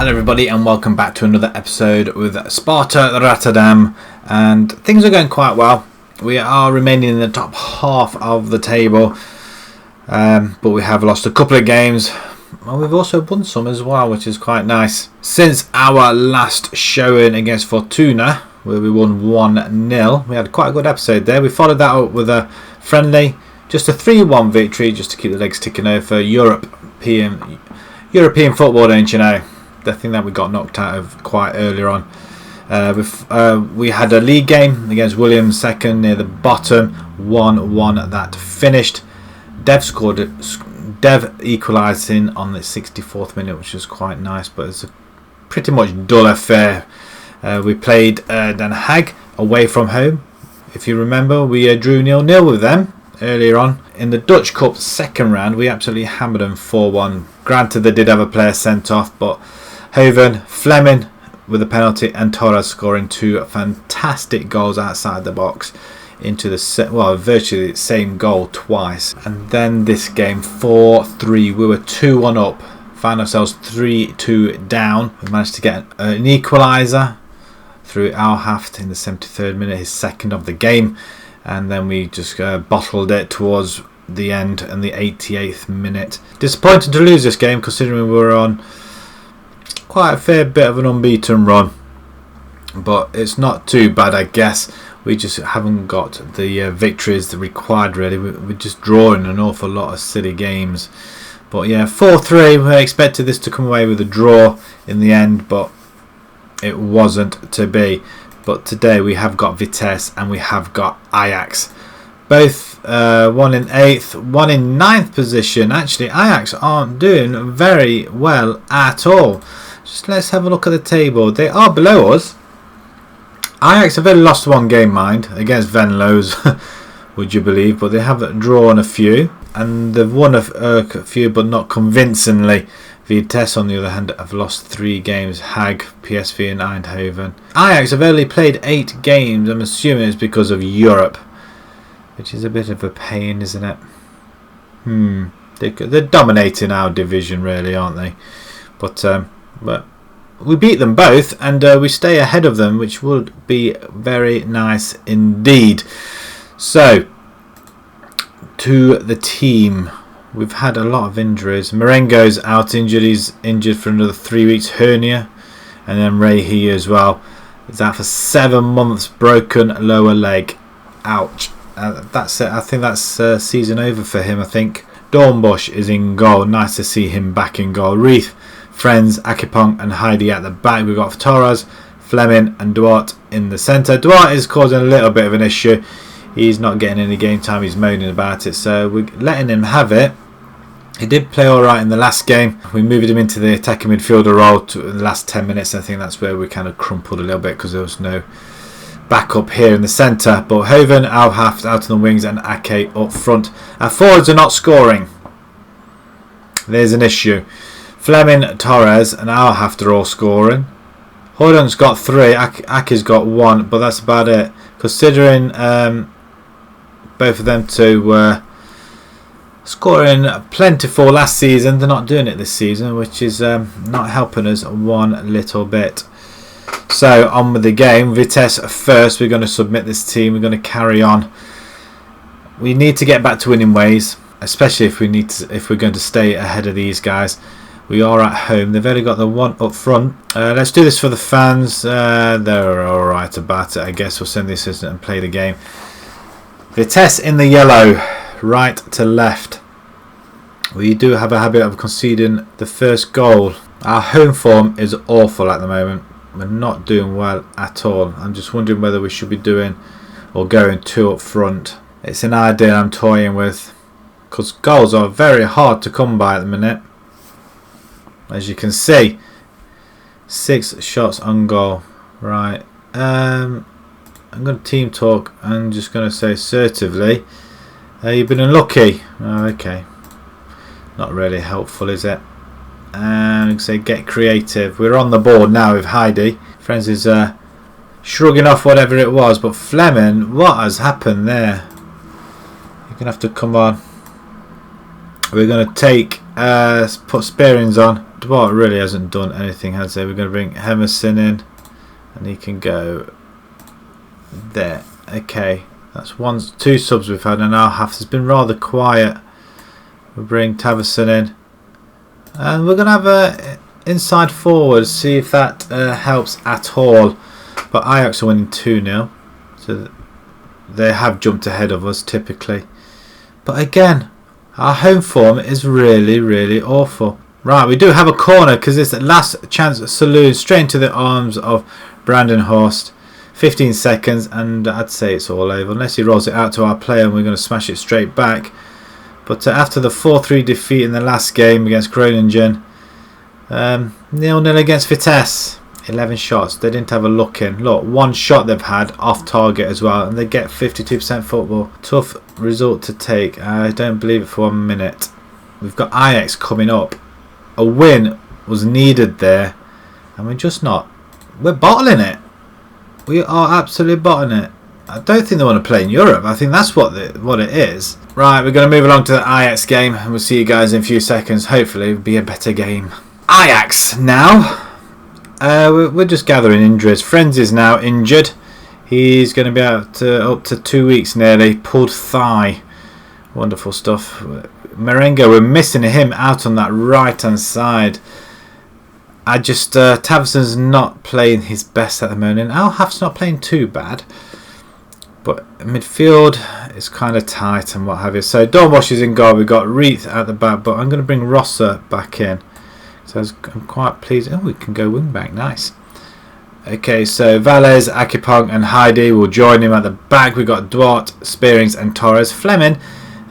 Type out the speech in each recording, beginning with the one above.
Hello everybody and welcome back to another episode with Sparta Rotterdam, and things are going quite well. We are remaining in the top half of the table, but we have lost a couple of games and we've also won some as well, which is quite nice. Since our last showing against Fortuna, where we won 1-0, we had quite a good episode there. We followed that up with a friendly, just a 3-1 victory, just to keep the legs ticking over. European football, don't you know? The thing that we got knocked out of quite earlier on. We had a league game against Williams, second near the bottom, 1-1 that finished. Dev equalising on the 64th minute, which was quite nice, but it's a pretty much dull affair. We played Den Haag away from home. If you remember, we drew 0-0 with them earlier on. In the Dutch Cup second round, we absolutely hammered them 4-1. Granted, they did have a player sent off, but Hoven, Fleming with a penalty, and Torres scoring two fantastic goals outside the box into the virtually the same goal twice. And then this game 4-3, we were 2-1 up, found ourselves 3-2 down. We managed to get an equaliser through Alhaft in the 73rd minute, his second of the game, and then we just bottled it towards the end in the 88th minute. Disappointing to lose this game, considering we were on quite a fair bit of an unbeaten run, but it's not too bad, I guess. We just haven't got the victories required, really. We're just drawing an awful lot of silly games. But yeah, 4-3, we expected this to come away with a draw in the end, but it wasn't to be. But today we have got Vitesse and we have got Ajax, both one in 8th, one in 9th position. Actually, Ajax aren't doing very well at all. Just let's have a look at the table. They are below us. Ajax have only lost one game, mind, against Venlo's, would you believe? But they have drawn a few, and they've won a few, but not convincingly. Vitesse, on the other hand, have lost 3 games. Haag, PSV and Eindhoven. Ajax have only played 8 games. I'm assuming it's because of Europe, which is a bit of a pain, isn't it? They're dominating our division, really, aren't they? But we beat them both, and we stay ahead of them, which would be very nice indeed. So, to the team. We've had a lot of injuries. Marengo's out injured. He's injured for another 3 weeks, hernia. And then Rehi as well. He's out for 7 months, broken lower leg. Ouch. That's it. I think that's season over for him, I think. Dornbusch is in goal. Nice to see him back in goal. Reith, Friends, Akipong and Heidi at the back. We've got Torres, Fleming and Duarte in the centre. Duarte is causing a little bit of an issue. He's not getting any game time. He's moaning about it, so we're letting him have it. He did play alright in the last game. We moved him into the attacking midfielder role in the last 10 minutes. I think that's where we kind of crumpled a little bit because there was no backup here in the centre. But Hoven, Alhaft out on the wings and Ake up front. Our forwards are not scoring. There's an issue. Fleming, Torres and Alhaft are all scoring. Holland's got 3, Ake's got 1, but that's about it. Considering both of them two were scoring plentiful last season, they're not doing it this season, which is not helping us one little bit. So on with the game. Vitesse first. We're going to submit this team. We're going to carry on. We need to get back to winning ways, especially if we're going to stay ahead of these guys. We are at home. They've only got the one up front. Let's do this for the fans. They're alright about it, I guess. We'll send the assistant and play the game. Vitesse in the yellow, right to left. We do have a habit of conceding the first goal. Our home form is awful at the moment. We're not doing well at all. I'm just wondering whether we should be doing or going 2 up front. It's an idea I'm toying with, because goals are very hard to come by at the minute. As you can see, 6 shots on goal. Right. I'm going to team talk. I'm just going to say assertively, you've been unlucky. Oh, okay. Not really helpful, is it? And say get creative. We're on the board now with Heidi. Friends is shrugging off whatever it was, but Fleming, what has happened there? You're going to have to come on. We're going to take put Spearings on. Duarte really hasn't done anything, has he? We're going to bring Emerson in, and he can go there. Okay, that's two subs we've had, and our half has been rather quiet. We'll bring Taverson in, and we're going to have a inside forward, see if that helps at all. But Ajax are winning 2-0, so they have jumped ahead of us typically. But again, our home form is really, really awful. Right, we do have a corner because it's the last chance saloon straight into the arms of Brandon Horst. 15 seconds, and I'd say it's all over unless he rolls it out to our player and we're going to smash it straight back. But after the 4-3 defeat in the last game against Groningen, 0-0 against Vitesse. 11 shots. They didn't have a look in. Look, one shot they've had off target as well, and they get 52% football. Tough result to take. I don't believe it for 1 minute. We've got Ajax coming up. A win was needed there, and we're just not. We're bottling it. We are absolutely bottling it. I don't think they want to play in Europe. I think that's what it is. Right, we're going to move along to the Ajax game, and we'll see you guys in a few seconds. Hopefully it'll be a better game. Ajax now. We're just gathering injuries. Frenz is now injured. He's going to be out up to 2 weeks nearly. Pulled thigh. Wonderful stuff. Merengue, we're missing him out on that right hand side. Taverson's not playing his best at the moment. Al-Haf's not playing too bad, but midfield is kind of tight and what have you. So Dornbosch is in goal. We've got Reith at the back, but I'm going to bring Rosser back in. So I'm quite pleased. Oh, we can go wing back. Nice. Okay, so Valles, Akipong and Heidi will join him at the back. We've got Duarte, Spearings and Torres. Fleming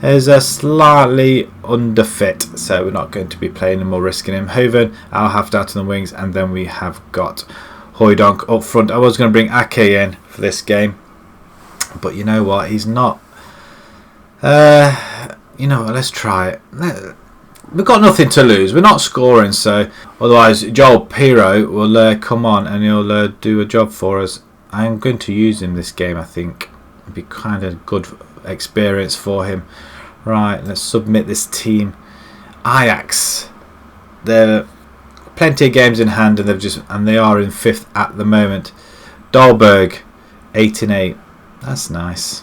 is slightly underfit, so we're not going to be playing him or risking him. Hoven, Al-Haf down to the wings, and then we have got Hoydonk up front. I was going to bring Ake in for this game, but you know what? He's not. You know what? Let's try it. We've got nothing to lose. We're not scoring, so otherwise Joel Piro will come on and he'll do a job for us. I'm going to use him this game. I think it'd be kind of good experience for him. Right, let's submit this team. Ajax, they're plenty of games in hand, and they are in 5th at the moment. Dahlberg, 8-8. That's nice.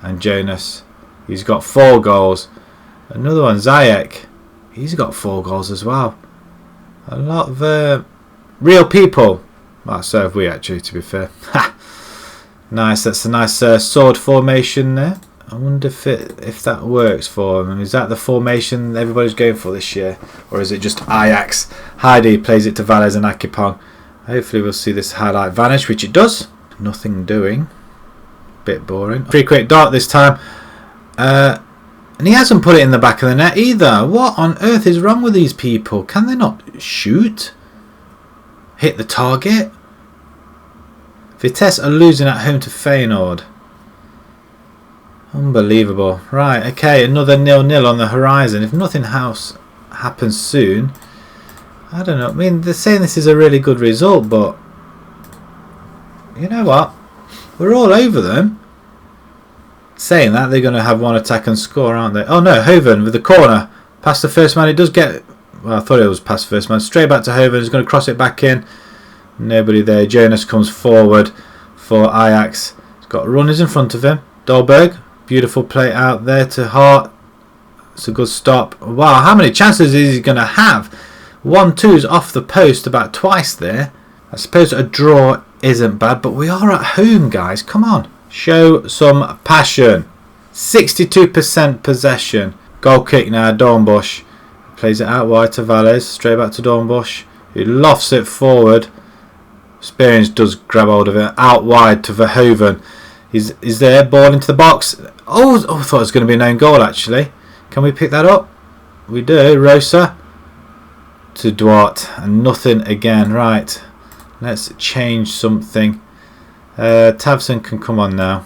And Jonas, he's got 4 goals. Another one, Zayek, he's got 4 goals as well. A lot of real people. Well, so have we actually, to be fair. Nice, that's a nice sword formation there. I wonder if that works for them. Is that the formation everybody's going for this year? Or is it just Ajax? Heidi plays it to Valles and Akipong. Hopefully we'll see this highlight vanish, which it does. Nothing doing. Bit boring. Free quick dart this time. And he hasn't put it in the back of the net either. What on earth is wrong with these people? Can they not shoot? Hit the target? Vitesse are losing at home to Feyenoord. Unbelievable. Right, okay, another 0-0 on the horizon. If nothing else happens soon, I don't know. I mean, they're saying this is a really good result, but you know what? We're all over them. Saying that, they're going to have one attack and score, aren't they? Oh no, Hoven with the corner. Past the first man. It does get... Well, I thought it was past the first man. Straight back to Hoven. He's going to cross it back in. Nobody there. Jonas comes forward for Ajax. He's got runners in front of him. Dahlberg. Beautiful play out there to Hart. It's a good stop. Wow, how many chances is he going to have? 1-2's off the post about twice there. I suppose a draw isn't bad, but we are at home, guys. Come on. Show some passion. 62% possession. Goal kick now, Dornbosch. Plays it out wide to Valles. Straight back to Dornbosch. He lofts it forward. Spearings does grab hold of it. Out wide to Verhoeven. He's there. Ball into the box. Oh, I thought it was going to be an own goal, actually. Can we pick that up? We do. Rosa to Duarte. And nothing again. Right. Let's change something. Tavson can come on now.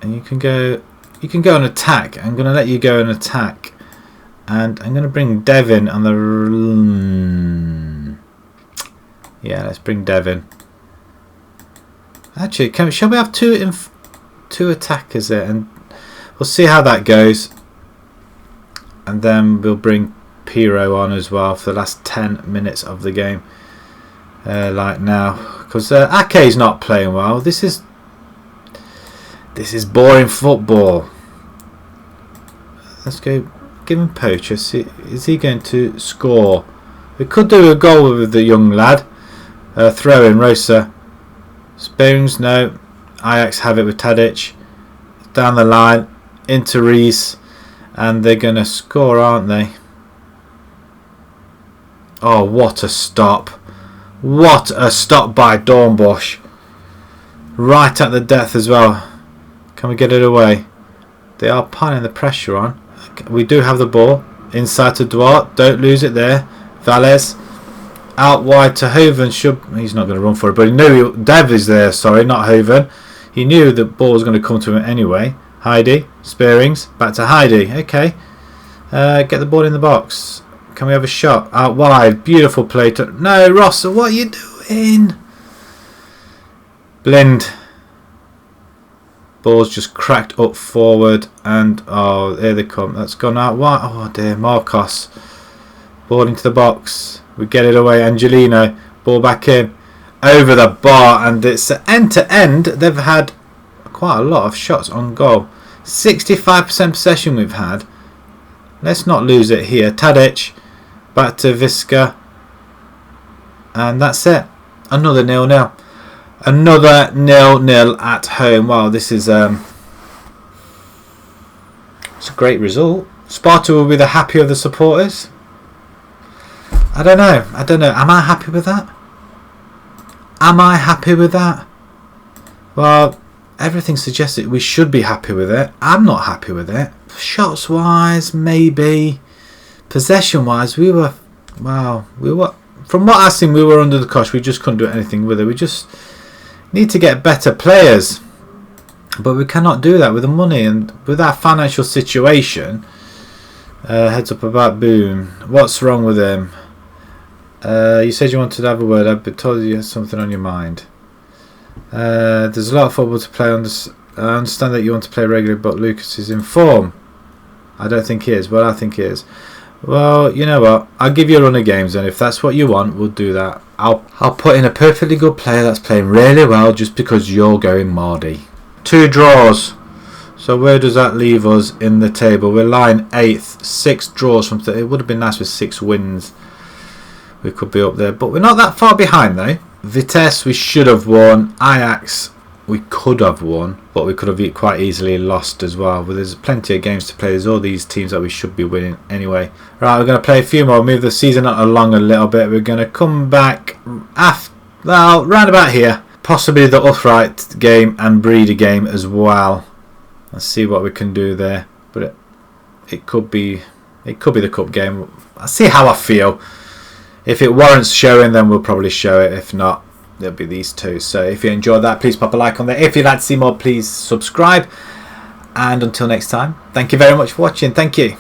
And you can go on attack. I'm going to let you go on attack. And I'm going to bring Devin on the... Yeah, let's bring Devin. Actually, shall we have two attackers there? And we'll see how that goes. And then we'll bring hero on as well for the last 10 minutes of the game. Like now, because Ake's not playing well. This is boring football. Let's go give him Poacher. See, is he going to score? We could do a goal with the young lad. Throw in Rosa. Spearings, no. Ajax have it with Tadic. Down the line into Reese, and they're going to score, aren't they? Oh, what a stop. What a stop by Dornbusch. Right at the death as well. Can we get it away? They are piling the pressure on. We do have the ball. Inside to Duarte. Don't lose it there. Valles. Out wide to Hoven. He's not going to run for it, but he knew Dev is there. Sorry, not Hoven. He knew the ball was going to come to him anyway. Heidi. Spearings. Back to Heidi. Okay. Get the ball in the box. Can we have a shot? Out wide. Beautiful play. No, Ross, what are you doing? Blind. Ball's just cracked up forward. And, oh, there they come. That's gone out wide. Oh, dear. Marcos. Ball into the box. We get it away. Angelino. Ball back in. Over the bar. And it's end to end. They've had quite a lot of shots on goal. 65% possession we've had. Let's not lose it here. Tadic. Back to Visca. And that's it. Another 0-0. Another 0-0 at home. Wow, this is it's a great result. Sparta will be the happy of the supporters. I don't know. Am I happy with that? Am I happy with that? Well, everything suggests that we should be happy with it. I'm not happy with it. Shots wise, maybe. Possession wise, we were from what I've seen, we were under the cosh. We just couldn't do anything with it. We just need to get better players, but we cannot do that with the money and with our financial situation. Heads up about Boone. What's wrong with him? You said you wanted to have a word. I've been told you had something on your mind. There's a lot of football to play. I understand that you want to play regularly, but Lucas is in form. I don't think he is. Well, I think he is. Well, you know what? I'll give you a run of games, and if that's what you want, we'll do that. I'll put in a perfectly good player that's playing really well just because you're going Mardy. 2 draws. So where does that leave us in the table? We're lying 8th. 6 draws from... It would have been nice with 6 wins. We could be up there, but we're not that far behind though. Vitesse we should have won. Ajax we could have won, but we could have quite easily lost as well. But there's plenty of games to play. There's all these teams that we should be winning anyway. Right, we're going to play a few more. Move the season along a little bit. We're going to come back round about here. Possibly the Upright game and Breeder game as well. Let's see what we can do there. But it could be the cup game. I'll see how I feel. If it warrants showing, then we'll probably show it. If not, there'll be these 2. So if you enjoyed that, please pop a like on there. If you'd like to see more, please subscribe. And until next time, thank you very much for watching. Thank you.